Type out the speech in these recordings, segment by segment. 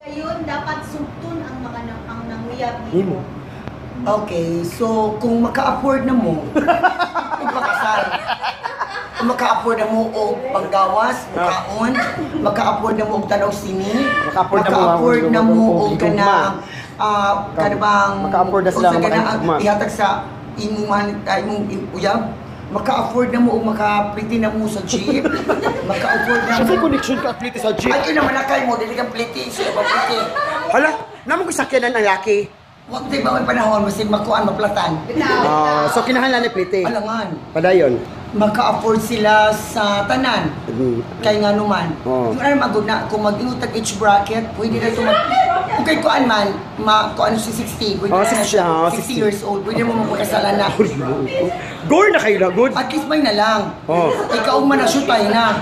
Ayun, dapat sugtun ang mga ang nanguyab nimo. Okay, so kung maka-afford na mo, magpakasal. Kung maka-afford na mo o panggawas, mukaon, maka-afford na mo og tanaw sini, maka-afford na mo og kanang kanabang maka-afford na sila ihatag sa imong uyab, maka-afford na mo o maka-pliti na mo sa jeep, maka-afford na Kasi mo. connection ka pliti sa jeep. Ay, naman nakay mo, dili kang pliti, siya pa pliti. Hala, naman ko sakyanan ang laki. Huwag tayo ba may panahon, masig makuan, maplatan. So kinahanglan ni pliti. Alangan, Padayon. maka-afford sila sa tanan. Kay nga naman. Oo. Yung ano magod na, kung mag-inutag each bracket, pwede na ito okay, kuan man, kuan si 60, pwede Oh, na 60 siya, 60 years old, pwede mo magpakasalan na. Gore na kayo na, good. At least may na lang. Oh. Ikaw man na shootay na.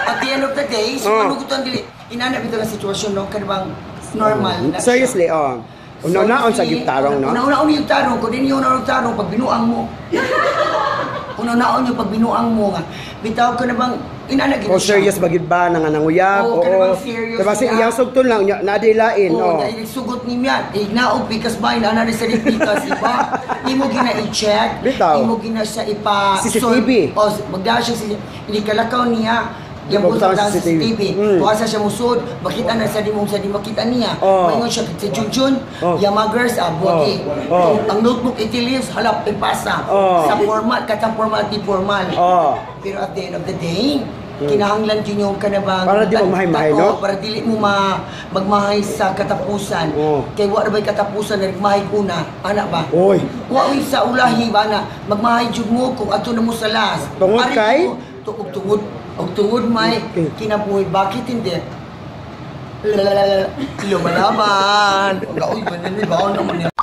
At the end of the day, so manugutan dili. Inanap ito ang sitwasyon, no? Kanibang normal na siya. Seriously, Una-unaon sa giptarong, no? Una-unaon yung tarong, kung din yung tarong, pag binuang mo. Una-unaon yung pag binuang mo nga. Bitaw ko na bang, inanagin O serious bagid ba nang nannguyab? Oo, kanang serious Diba si nga. iyang sugton lang, nadilain, Oo, no? dahil sugot ni Miat, ignaog, bikas ba, inana na sa bikas, iba? Imo gina i-check, Bitaw. imo gina siya ipa... CCTV. O, magdala siya siya, inikalakaw niya, yung Buksan butang sa sa CCTV. CCTV. Tuwasa siya musod, makita na sa dimong sa di makita niya. Oo. Maingon siya, sa Junjun, Yamagers, buwagi. Oo. Ang notebook iti-leaves, halap, ipasa. Oo. Sa format, katang formal, di formal. Oh. Pero at the end of the day, kinahanglan din yung kanabang Para di mo mahay-mahay, no? para dili mo magmahay sa katapusan. Oo. Kay wa ba'y katapusan na nagmahay kuna, ana ba? Oy. Wa uy sa ulahi ba na magmahay jud mo kung ato na mo sa las. Tungod Ari kay? mo, tungod og tungod may Okay. kinabuhi, bakit hindi? Lumalaban. Uy, maninibaw naman yan.